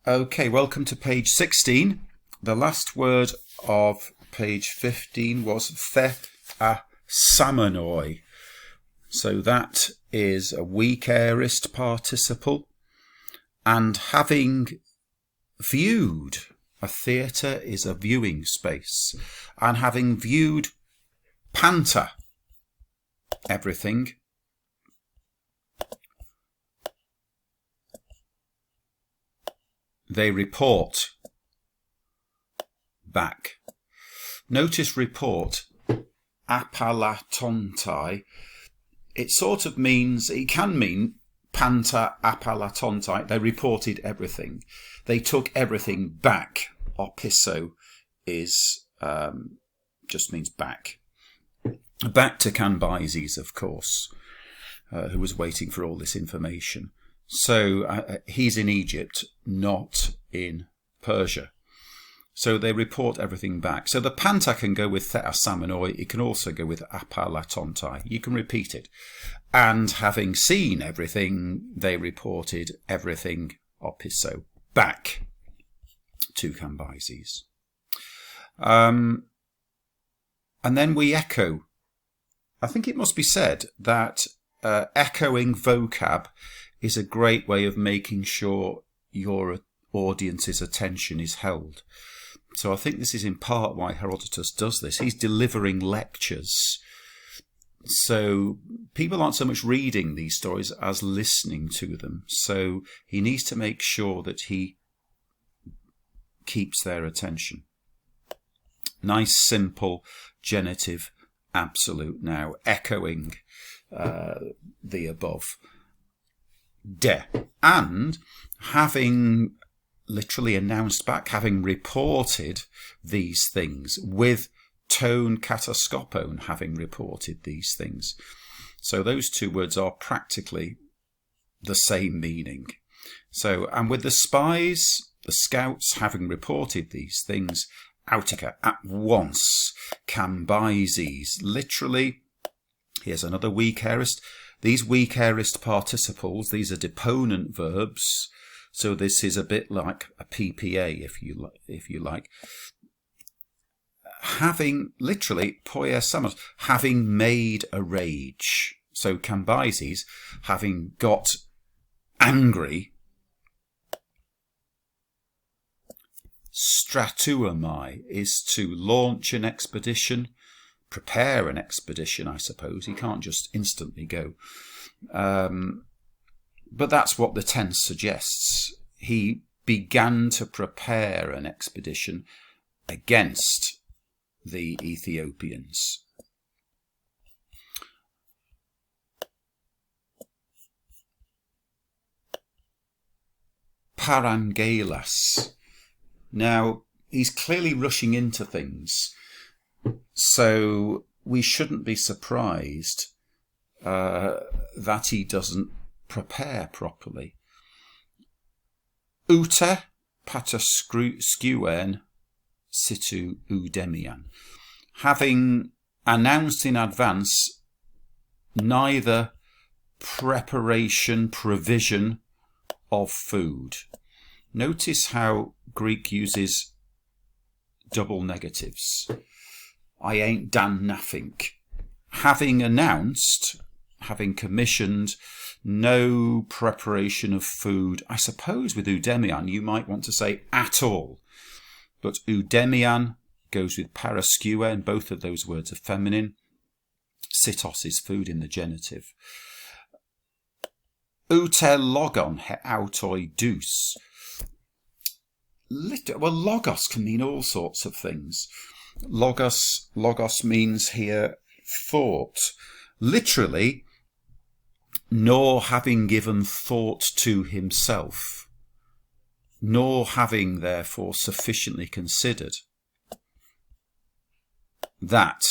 Okay, welcome to page 16. The last word of page 15 was the samanoi. So that is a weak aorist participle. And having viewed, a theatre is a viewing space. And having viewed panta, everything, they report back. Notice report, apalatontai. It sort of means, it can mean panta apalatontai. They reported everything. They took everything back. Opisso is just means back. Back to Cambyses, of course, who was waiting for all this information. So he's in Egypt, not in Persia. So they report everything back. So the panta can go with theasamanoi. It can also go with apalatontai. You can repeat it. And having seen everything, they reported everything, opisso, back to Cambyses. And then we echo. I think it must be said that echoing vocab is a great way of making sure your audience's attention is held. So I think this is in part why Herodotus does this. He's delivering lectures. So people aren't so much reading these stories as listening to them. So he needs to make sure that he keeps their attention. Nice, simple, genitive, absolute now, echoing the above. De. And having literally announced back, having reported these things, with tone kataskopon, having reported these things. So those two words are practically the same meaning. So, and with the spies, the scouts, having reported these things, autica, at once, Cambyses, literally, here's another weak aorist. These weak aorist participles, these are deponent verbs. So this is a bit like a PPA, if you like. Having, literally, poiesamos, having made a rage. So Cambyses, having got angry, stratuamai is to launch an expedition, prepare an expedition, I suppose. He can't just instantly go. But that's what the tense suggests. He began to prepare an expedition against the Ethiopians. Parangelas. Now, he's clearly rushing into things. So we shouldn't be surprised that he doesn't prepare properly. Ute pataskeuen situ eudemian. Having announced in advance neither preparation, provision of food. Notice how Greek uses double negatives. I ain't done nothing. Having announced, having commissioned, no preparation of food. I suppose with eudemian you might want to say at all. But eudemian goes with paraskue, and both of those words are feminine. Sitos is food in the genitive. Ute logon he autoi dous. Well, logos can mean all sorts of things. Logos means here thought. Literally, nor having given thought to himself, nor having therefore sufficiently considered that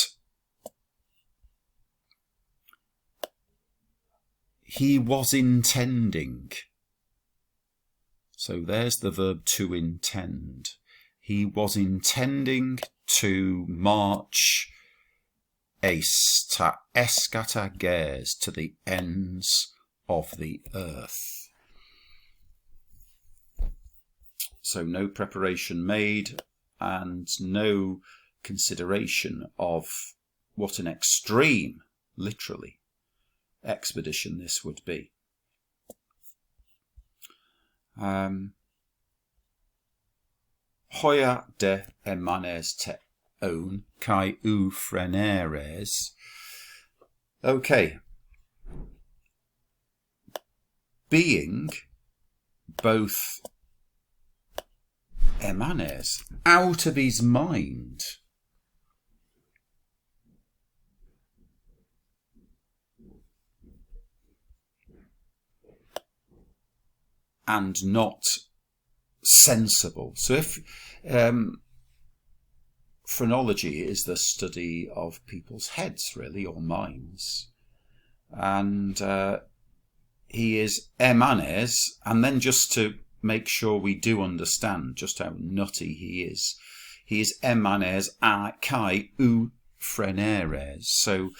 he was intending. So there's the verb to intend. He was intending to march eskata to the ends of the earth. So no preparation made and no consideration of what an extreme, literally, expedition this would be. Hoia de emanes te own kai u freneres. Okay. Being both emanes, out of his mind, and not sensible. So if phrenology is the study of people's heads, really, or minds, and he is emanes, and then just to make sure we do understand just how nutty he is emanes a kai u freneres. So,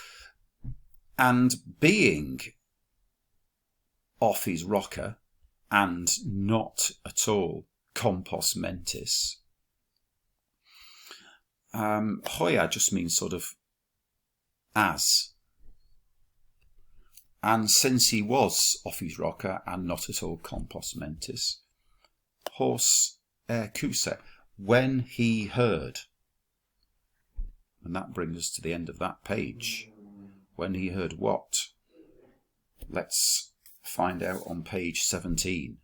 and being off his rocker and not at all compos mentis. Hoia just means sort of as. And since he was off his rocker and not at all compos mentis, hos kuse, when he heard. And that brings us to the end of that page. When he heard what? Let's find out on page 17.